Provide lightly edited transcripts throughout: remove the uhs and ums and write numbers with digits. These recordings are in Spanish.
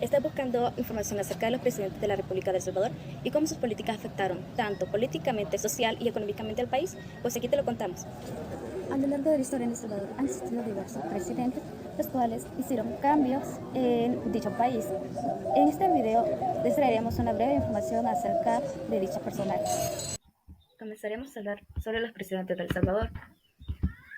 Está buscando información acerca de los presidentes de la República de El Salvador y cómo sus políticas afectaron tanto políticamente, social y económicamente al país. Pues aquí te lo contamos. A lo largo de la historia en El Salvador han existido diversos presidentes, los cuales hicieron cambios en dicho país. En este video les traeremos una breve información acerca de dichos personajes. Comenzaremos a hablar sobre los presidentes de El Salvador.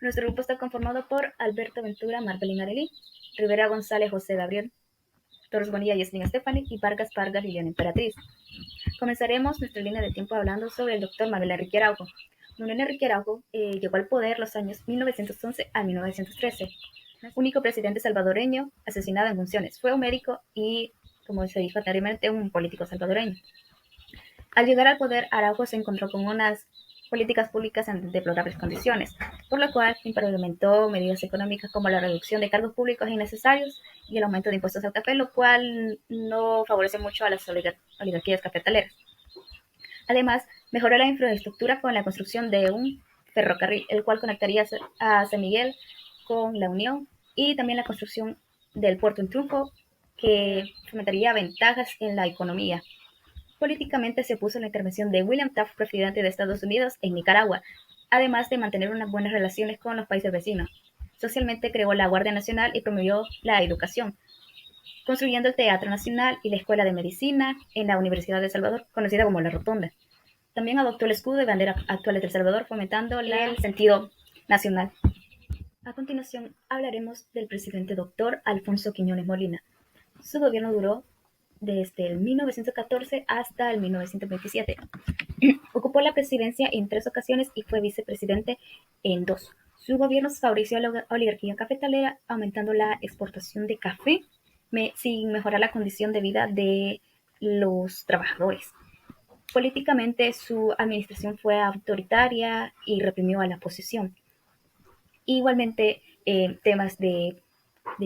Nuestro grupo está conformado por Alberto Ventura, Marvelin Arelí, Rivera González, José Gabriel, Torres Bonilla, Yeslin Stephanie y Vargas Pargas, Liliana Emperatriz. Comenzaremos nuestra línea de tiempo hablando sobre el doctor Manuel Enrique Araujo. Manuel Enrique Araujo llegó al poder los años 1911 a 1913. Único presidente salvadoreño asesinado en funciones. Fue un médico y, como se dijo anteriormente, un político salvadoreño. Al llegar al poder, Araujo se encontró con unas políticas públicas en deplorables condiciones, por lo cual implementó medidas económicas como la reducción de cargos públicos innecesarios y el aumento de impuestos al café, lo cual no favorece mucho a las oligarquías cafetaleras. Además, mejoró la infraestructura con la construcción de un ferrocarril, el cual conectaría a San Miguel con La Unión, y también la construcción del puerto en Trunco, que fomentaría ventajas en la economía. Políticamente se opuso a la intervención de William Taft, presidente de Estados Unidos, en Nicaragua, además de mantener unas buenas relaciones con los países vecinos. Socialmente creó la Guardia Nacional y promovió la educación, construyendo el Teatro Nacional y la Escuela de Medicina en la Universidad de El Salvador, conocida como La Rotonda. También adoptó el escudo y bandera actuales de El Salvador, fomentando el sentido nacional. A continuación, hablaremos del presidente Dr. Alfonso Quiñones Molina. Su gobierno duró desde el 1914 hasta el 1927. Ocupó la presidencia en 3 ocasiones y fue vicepresidente en 2. Su gobierno favoreció a la oligarquía cafetalera, aumentando la exportación de café sin mejorar la condición de vida de los trabajadores. Políticamente, su administración fue autoritaria y reprimió a la oposición. Igualmente, temas de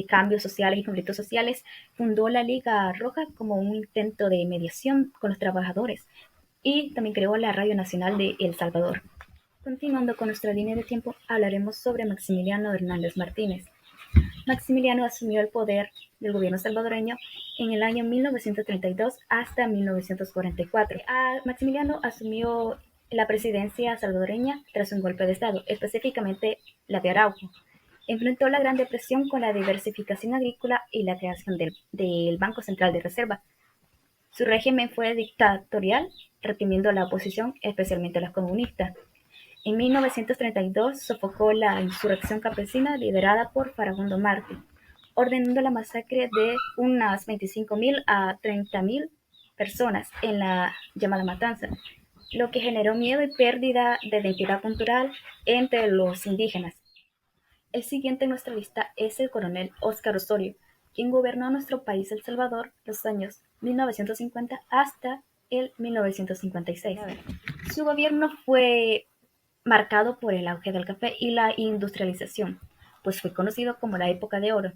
cambios sociales y conflictos sociales, fundó la Liga Roja como un intento de mediación con los trabajadores y también creó la Radio Nacional de El Salvador. Continuando con nuestra línea de tiempo, hablaremos sobre Maximiliano Hernández Martínez. Maximiliano asumió el poder del gobierno salvadoreño en el año 1932 hasta 1944. Maximiliano asumió la presidencia salvadoreña tras un golpe de Estado, específicamente la de Araujo. Enfrentó la Gran Depresión con la diversificación agrícola y la creación del Banco Central de Reserva. Su régimen fue dictatorial, reprimiendo a la oposición, especialmente a los comunistas. En 1932 sofocó la insurrección campesina liderada por Farabundo Martí, ordenando la masacre de unas 25.000 a 30.000 personas en la llamada Matanza, lo que generó miedo y pérdida de identidad cultural entre los indígenas. El siguiente en nuestra lista es el coronel Óscar Osorio, quien gobernó nuestro país El Salvador los años 1950 hasta el 1956. Su gobierno fue marcado por el auge del café y la industrialización, pues fue conocido como la época de oro.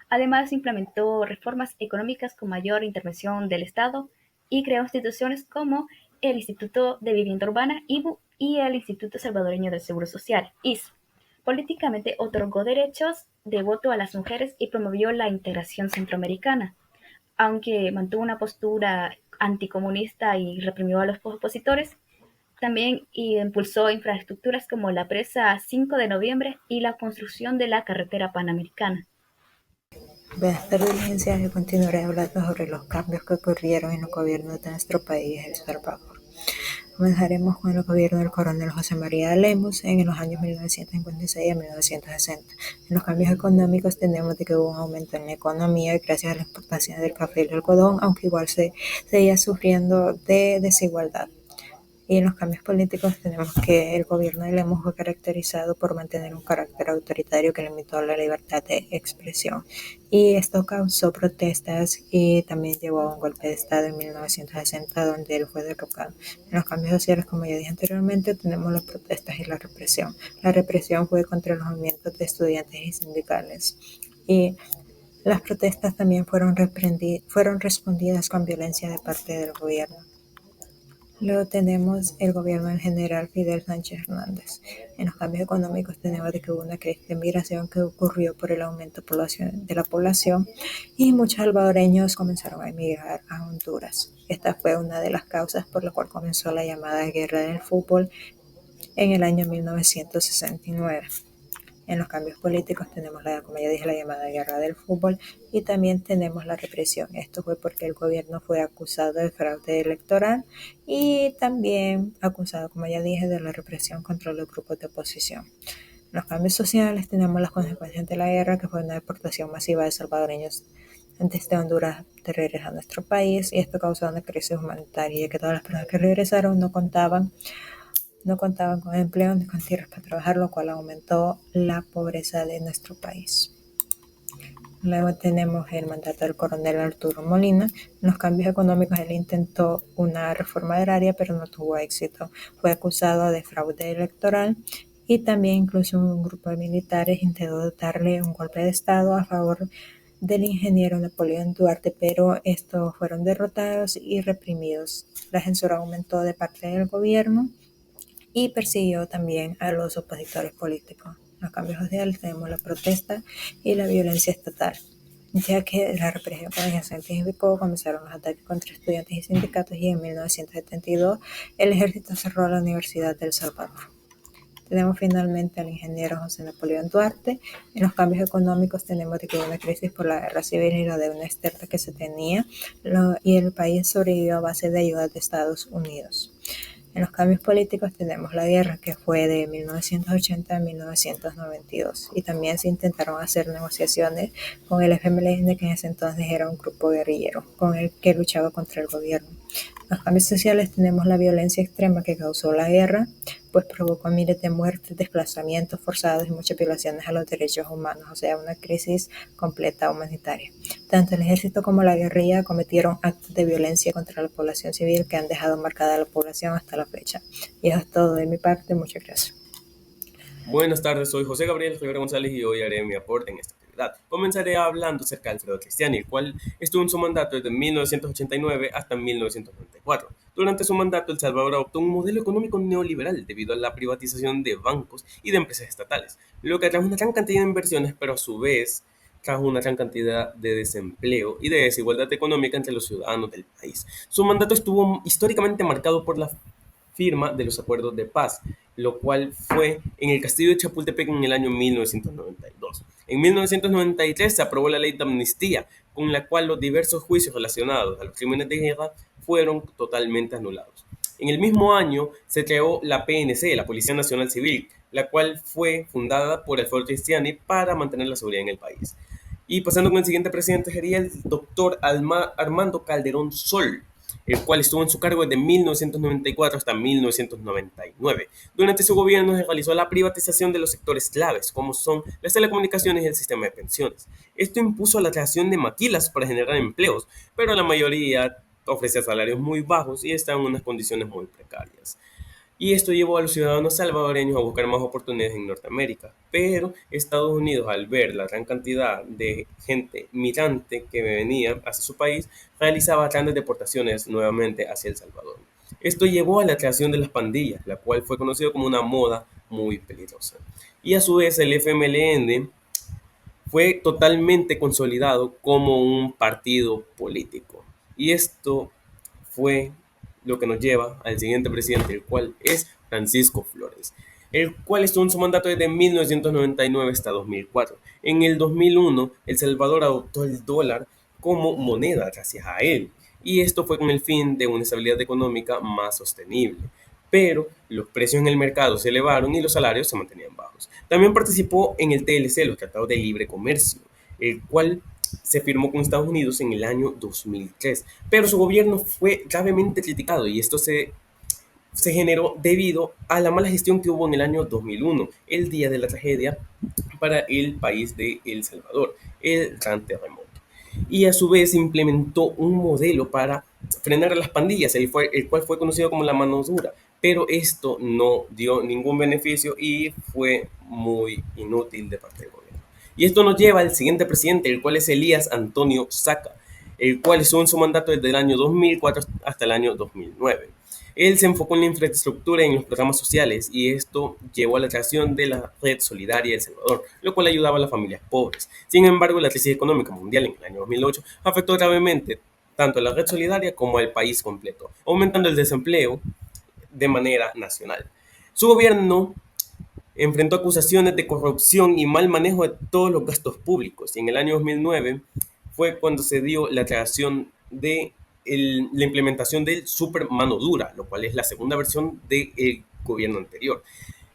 Además, implementó reformas económicas con mayor intervención del Estado y creó instituciones como el Instituto de Vivienda Urbana, IBU, y el Instituto Salvadoreño del Seguro Social, IS. Políticamente otorgó derechos de voto a las mujeres y promovió la integración centroamericana, aunque mantuvo una postura anticomunista y reprimió a los opositores. También impulsó infraestructuras como la presa 5 de noviembre y la construcción de la carretera panamericana. Buenas tardes, licenciada. Yo continuaré hablando sobre los cambios que ocurrieron en los gobiernos de nuestro país, El Salvador. Comenzaremos con el gobierno del coronel José María Lemos en los años 1956 a 1960. En los cambios económicos tenemos de que hubo un aumento en la economía gracias a la exportación del café y el algodón, aunque igual se seguía sufriendo de desigualdad. Y en los cambios políticos tenemos que el gobierno de Lemos fue caracterizado por mantener un carácter autoritario que limitó la libertad de expresión. Y esto causó protestas y también llevó a un golpe de Estado en 1960 donde él fue derrocado. En los cambios sociales, como ya dije anteriormente, tenemos las protestas y la represión. La represión fue contra los movimientos de estudiantes y sindicales. Y las protestas también fueron respondidas con violencia de parte del gobierno. Luego tenemos el gobierno del general Fidel Sánchez Hernández. En los cambios económicos tenemos de que hubo una crisis de migración que ocurrió por el aumento de la población y muchos salvadoreños comenzaron a emigrar a Honduras. Esta fue una de las causas por la cual comenzó la llamada guerra del fútbol en el año 1969. En los cambios políticos tenemos, como ya dije, la llamada guerra del fútbol y también tenemos la represión. Esto fue porque el gobierno fue acusado de fraude electoral y también acusado, como ya dije, de la represión contra los grupos de oposición. En los cambios sociales tenemos las consecuencias de la guerra, que fue una deportación masiva de salvadoreños desde Honduras de regreso a nuestro país, y esto causó una crisis humanitaria, ya que todas las personas que regresaron no contaban con empleo ni con tierras para trabajar, lo cual aumentó la pobreza de nuestro país. Luego tenemos el mandato del coronel Arturo Molina. En los cambios económicos él intentó una reforma agraria, pero no tuvo éxito. Fue acusado de fraude electoral y también incluso un grupo de militares intentó darle un golpe de estado a favor del ingeniero Napoleón Duarte, pero estos fueron derrotados y reprimidos. La censura aumentó de parte del gobierno y persiguió también a los opositores políticos. En los cambios sociales tenemos la protesta y la violencia estatal, ya que la represión se intensificó, comenzaron los ataques contra estudiantes y sindicatos y en 1972 el ejército cerró la Universidad de El Salvador. Tenemos finalmente al ingeniero José Napoleón Duarte. En los cambios económicos tenemos de que hay una crisis por la guerra civil y la deuda externa que se tenía, y el país sobrevivió a base de ayudas de Estados Unidos. En los cambios políticos tenemos la guerra, que fue de 1980 a 1992, y también se intentaron hacer negociaciones con el FMLN, que en ese entonces era un grupo guerrillero con el que luchaba contra el gobierno. En los cambios sociales tenemos la violencia extrema que causó la guerra, pues provocó miles de muertes, desplazamientos forzados y muchas violaciones a los derechos humanos, o sea, una crisis completa humanitaria. Tanto el ejército como la guerrilla cometieron actos de violencia contra la población civil que han dejado marcada a la población hasta la fecha. Y eso es todo de mi parte, muchas gracias. Buenas tardes, soy José Gabriel Rivera González y hoy haré mi aporte en esta actividad. Comenzaré hablando acerca de Alfredo Cristiani, el cual estuvo en su mandato desde 1989 hasta 1994. Durante su mandato, El Salvador adoptó un modelo económico neoliberal debido a la privatización de bancos y de empresas estatales, lo que trajo una gran cantidad de inversiones, pero a su vez trajo una gran cantidad de desempleo y de desigualdad económica entre los ciudadanos del país. Su mandato estuvo históricamente marcado por la firma de los acuerdos de paz, lo cual fue en el castillo de Chapultepec en el año 1992. En 1993 se aprobó la ley de amnistía, con la cual los diversos juicios relacionados a los crímenes de guerra fueron totalmente anulados. En el mismo año se creó la PNC, la Policía Nacional Civil, la cual fue fundada por Alfredo Cristiani para mantener la seguridad en el país. Y pasando con el siguiente presidente sería el doctor Armando Calderón Sol, el cual estuvo en su cargo desde 1994 hasta 1999. Durante su gobierno se realizó la privatización de los sectores claves, como son las telecomunicaciones y el sistema de pensiones. Esto impuso la creación de maquilas para generar empleos, pero la mayoría ofrecía salarios muy bajos y estaban en unas condiciones muy precarias. Y esto llevó a los ciudadanos salvadoreños a buscar más oportunidades en Norteamérica. Pero Estados Unidos, al ver la gran cantidad de gente migrante que venía hacia su país, realizaba grandes deportaciones nuevamente hacia El Salvador. Esto llevó a la creación de las pandillas, la cual fue conocida como una moda muy peligrosa. Y a su vez el FMLN fue totalmente consolidado como un partido político. Y esto fue lo que nos lleva al siguiente presidente, el cual es Francisco Flores, el cual estuvo en su mandato desde 1999 hasta 2004. En el 2001, El Salvador adoptó el dólar como moneda gracias a él, y esto fue con el fin de una estabilidad económica más sostenible. Pero los precios en el mercado se elevaron y los salarios se mantenían bajos. También participó en el TLC, los Tratados de Libre Comercio, el cual se firmó con Estados Unidos en el año 2003, pero su gobierno fue gravemente criticado y esto se generó debido a la mala gestión que hubo en el año 2001, el día de la tragedia para el país de El Salvador, el gran terremoto. Y a su vez implementó un modelo para frenar a las pandillas, el cual fue conocido como la mano dura, pero esto no dio ningún beneficio y fue muy inútil de parte del gobierno. Y esto nos lleva al siguiente presidente, el cual es Elías Antonio Saca, el cual estuvo en su mandato desde el año 2004 hasta el año 2009. Él se enfocó en la infraestructura y en los programas sociales, y esto llevó a la creación de la Red Solidaria de El Salvador, lo cual ayudaba a las familias pobres. Sin embargo, la crisis económica mundial en el año 2008 afectó gravemente tanto a la Red Solidaria como al país completo, aumentando el desempleo de manera nacional. Su gobierno enfrentó acusaciones de corrupción y mal manejo de todos los gastos públicos, y en el año 2009 fue cuando se dio la creación de la implementación del Super Mano Dura, lo cual es la segunda versión del gobierno anterior,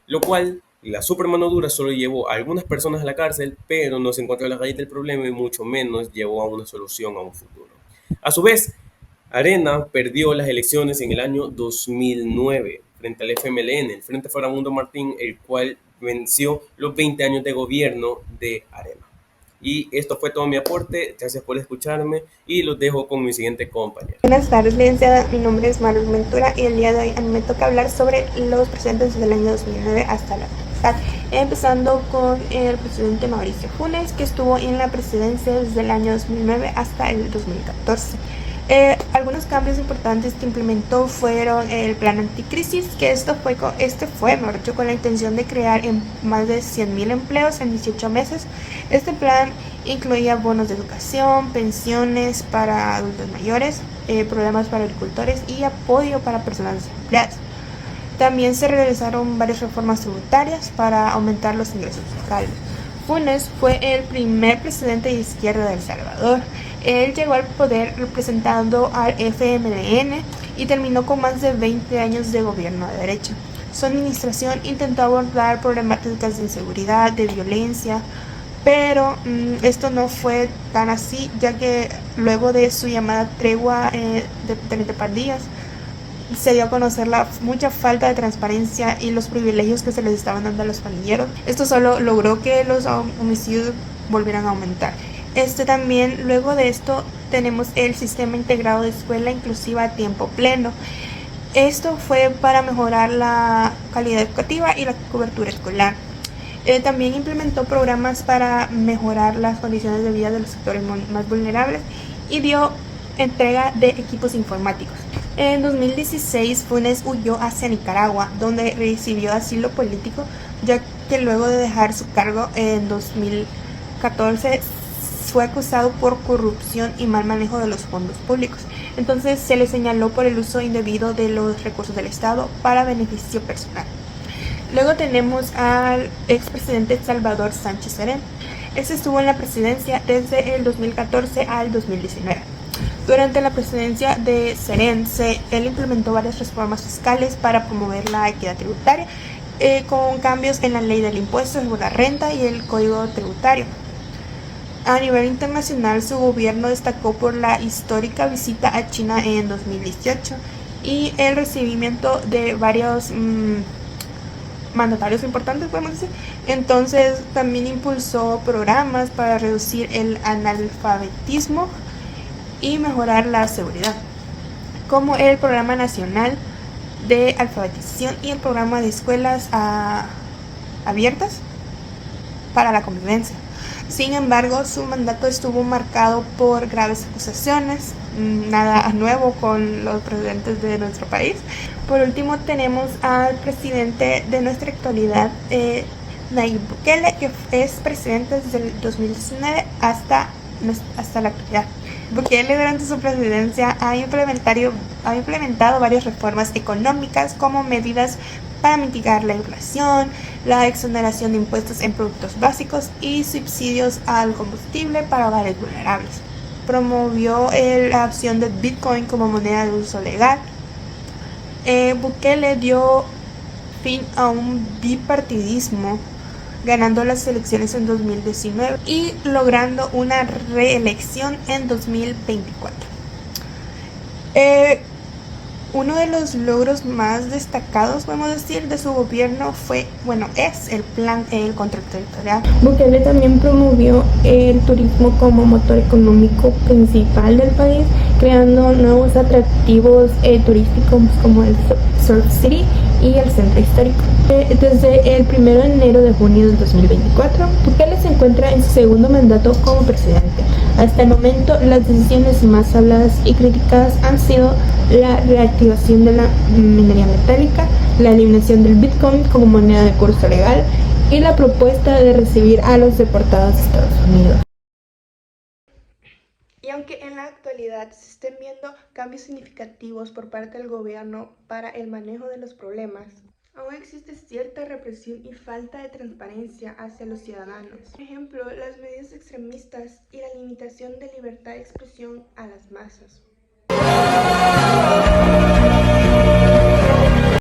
lo cual la Super Mano Dura solo llevó a algunas personas a la cárcel, pero no se encontró la raíz del problema y mucho menos llevó a una solución a un futuro. A su vez, Arena perdió las elecciones en el año 2009 frente al FMLN, el Frente Farabundo Martín, el cual venció los 20 años de gobierno de Arena. Y esto fue todo mi aporte, gracias por escucharme y los dejo con mi siguiente compañero. Buenas tardes, licenciada. Mi nombre es Marvel Ventura y el día de hoy a mí me toca hablar sobre los presidentes del año 2009 hasta la actualidad. Empezando con el presidente Mauricio Funes, que estuvo en la presidencia desde el año 2009 hasta el 2014. Algunos cambios importantes que implementó fueron el plan anticrisis, que este fue, mejor dicho, con la intención de crear más de 100.000 empleos en 18 meses. Este plan incluía bonos de educación, pensiones para adultos mayores, programas para agricultores y apoyo para personas desempleadas. También se realizaron varias reformas tributarias para aumentar los ingresos fiscales. Funes fue el primer presidente de izquierda de El Salvador. Él llegó al poder representando al FMLN y terminó con más de 20 años de gobierno de derecha. Su administración intentó abordar problemáticas de inseguridad, de violencia, pero esto no fue tan así, ya que luego de su llamada tregua de pandillas, se dio a conocer la mucha falta de transparencia y los privilegios que se les estaban dando a los pandilleros. Esto solo logró que los homicidios volvieran a aumentar. También, luego de esto, tenemos el sistema integrado de escuela inclusiva a tiempo pleno. Esto fue para mejorar la calidad educativa y la cobertura escolar. También implementó programas para mejorar las condiciones de vida de los sectores más vulnerables y dio entrega de equipos informáticos. En 2016, Funes huyó hacia Nicaragua, donde recibió asilo político, ya que luego de dejar su cargo en 2014 fue acusado por corrupción y mal manejo de los fondos públicos. Entonces se le señaló por el uso indebido de los recursos del Estado para beneficio personal. Luego tenemos al expresidente Salvador Sánchez Serén. Este estuvo en la presidencia desde el 2014 al 2019. Durante la presidencia de Serén, él implementó varias reformas fiscales para promover la equidad tributaria, con cambios en la ley del impuesto sobre la renta y el código tributario. A nivel internacional, su gobierno destacó por la histórica visita a China en 2018 y el recibimiento de varios mandatarios importantes, podemos decir. Entonces, también impulsó programas para reducir el analfabetismo y mejorar la seguridad, como el Programa Nacional de Alfabetización y el Programa de Escuelas Abiertas para la Convivencia. Sin embargo, su mandato estuvo marcado por graves acusaciones, nada nuevo con los presidentes de nuestro país. Por último, tenemos al presidente de nuestra actualidad, Nayib Bukele, que es presidente desde el 2019 hasta la actualidad. Bukele durante su presidencia ha implementado varias reformas económicas como medidas para mitigar la inflación, la exoneración de impuestos en productos básicos y subsidios al combustible para hogares vulnerables. Promovió la opción de Bitcoin como moneda de uso legal. Bukele dio fin a un bipartidismo, ganando las elecciones en 2019 y logrando una reelección en 2024. Uno de los logros más destacados, podemos decir, de su gobierno es el plan el control territorial. Bukele también promovió el turismo como motor económico principal del país, creando nuevos atractivos turísticos como el Surf City y el centro histórico. Desde el 1 de enero de junio del 2024, Bukele se encuentra en su segundo mandato como presidente. Hasta el momento, las decisiones más habladas y criticadas han sido la reactivación de la minería metálica, la eliminación del Bitcoin como moneda de curso legal y la propuesta de recibir a los deportados de Estados Unidos. Y aunque en la actualidad se estén viendo cambios significativos por parte del gobierno para el manejo de los problemas, aún existe cierta represión y falta de transparencia hacia los ciudadanos. Por ejemplo, las medidas extremistas y la limitación de libertad de expresión a las masas.